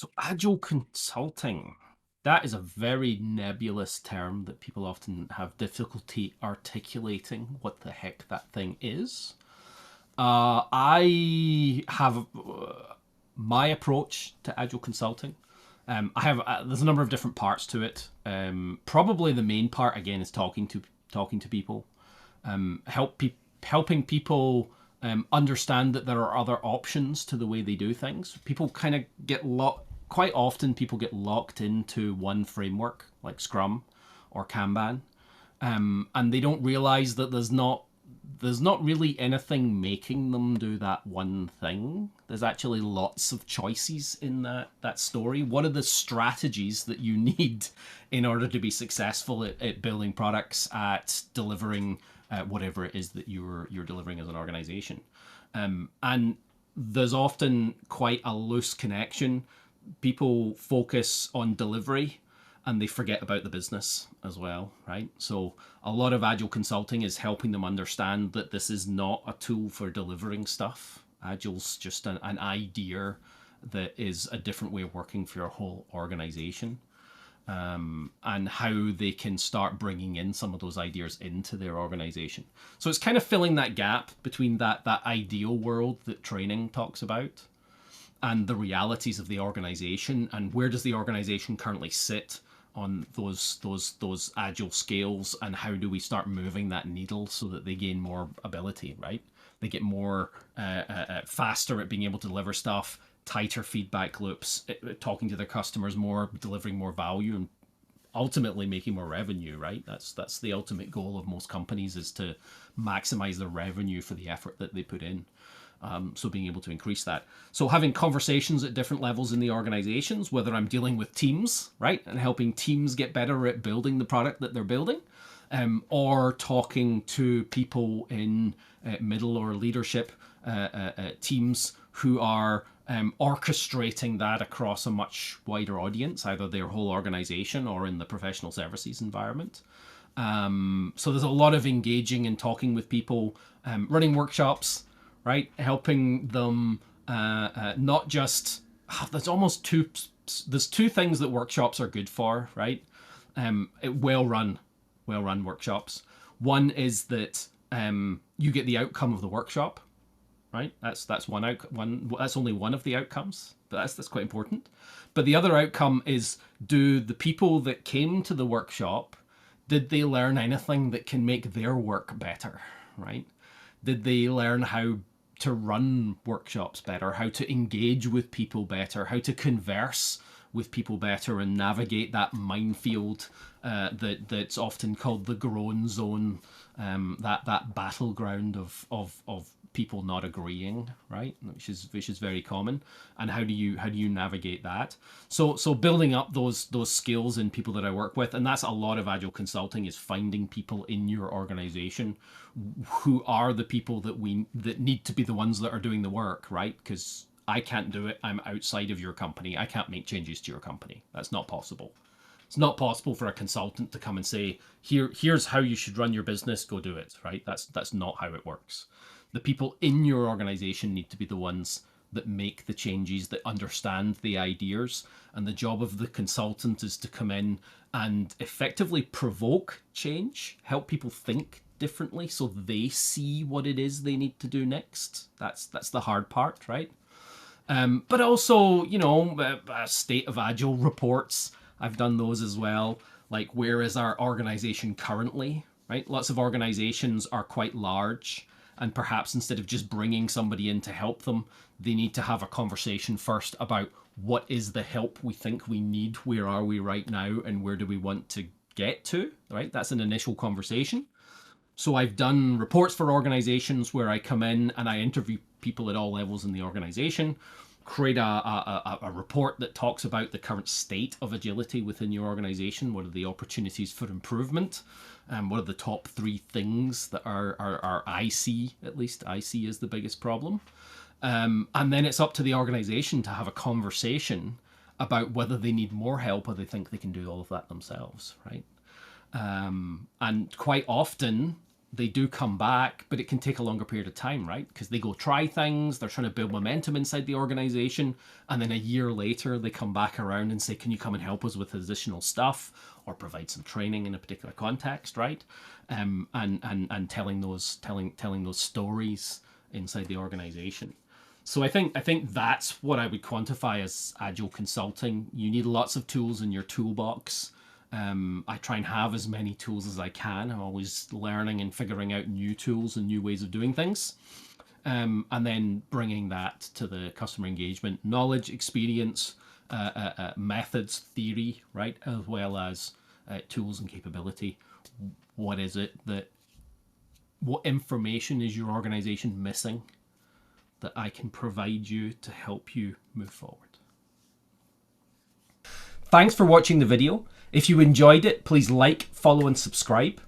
So Agile Consulting, that is a very nebulous term that people often have difficulty articulating what the heck that thing is. I have my approach to Agile Consulting. There's a number of different parts to it. Probably the main part again is talking to people, helping people understand that there are other options to the way they do things. People kind of get locked. Quite often, people get locked into one framework like Scrum or Kanban, and they don't realize that there's not really anything making them do that one thing. There's actually lots of choices in that story. What are the strategies that you need in order to be successful at building products, at delivering whatever it is that you're delivering as an organization? And there's often quite a loose connection. People focus on delivery and they forget about the business as well, right? So a lot of Agile consulting is helping them understand that this is not a tool for delivering stuff. Agile's just an idea that is a different way of working for your whole organization, and how they can start bringing in some of those ideas into their organization. So it's kind of filling that gap between that ideal world that training talks about and the realities of the organization, and where does the organization currently sit on those agile scales, and how do we start moving that needle so that they gain more ability, right? They get more faster at being able to deliver stuff, tighter feedback loops, talking to their customers more, delivering more value, and ultimately making more revenue, right? That's the ultimate goal of most companies, is to maximize the revenue for the effort that they put in. So being able to increase that. So having conversations at different levels in the organizations, whether I'm dealing with teams, right, and helping teams get better at building the product that they're building, or talking to people in middle or leadership teams who are orchestrating that across a much wider audience, either their whole organization or in the professional services environment. So there's a lot of engaging and talking with people, running workshops, right? Helping them not just, there's almost there's two things that workshops are good for, right? Well run workshops. One is that you get the outcome of the workshop, right? That's one. That's only one of the outcomes, but that's quite important. But the other outcome is, do the people that came to the workshop, did they learn anything that can make their work better, right? Did they learn how to run workshops better, how to engage with people better, how to converse with people better and navigate that minefield that's often called the groan zone, that battleground of people not agreeing, right? Which is very common. And how do you navigate that? So building up those skills in people that I work with, and that's a lot of Agile consulting, is finding people in your organization who are the people that need to be the ones that are doing the work, right? Because I can't do it. I'm outside of your company. I can't make changes to your company. That's not possible. It's not possible for a consultant to come and say, here's how you should run your business, go do it, right? That's not how it works. The people in your organization need to be the ones that make the changes, that understand the ideas. And the job of the consultant is to come in and effectively provoke change, help people think differently so they see what it is they need to do next. That's the hard part, right? But also, state of agile reports. I've done those as well. Like, where is our organization currently, right? Lots of organizations are quite large, and perhaps instead of just bringing somebody in to help them, they need to have a conversation first about what is the help we think we need, where are we right now, and where do we want to get to, right? That's an initial conversation. So I've done reports for organizations where I come in and I interview people at all levels in the organization, create a report that talks about the current state of agility within your organization. What are the opportunities for improvement? What are the top three things that are I see, at least I see as the biggest problem? And then it's up to the organization to have a conversation about whether they need more help or they think they can do all of that themselves, right? And quite often, they do come back, but it can take a longer period of time, right? Because they go try things, they're trying to build momentum inside the organization, and then a year later they come back around and say, can you come and help us with additional stuff or provide some training in a particular context, right? And telling those stories inside the organization. So I think that's what I would quantify as agile consulting. You need lots of tools in your toolbox. I try and have as many tools as I can. I'm always learning and figuring out new tools and new ways of doing things. And then bringing that to the customer engagement, knowledge, experience, methods, theory, right? As well as tools and capability. What is it what information is your organization missing that I can provide you to help you move forward? Thanks for watching the video. If you enjoyed it, please like, follow, and subscribe.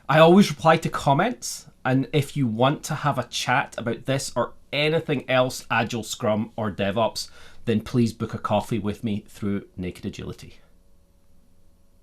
I always reply to comments, and if you want to have a chat about this or anything else Agile, Scrum, or DevOps, then please book a coffee with me through Naked Agility.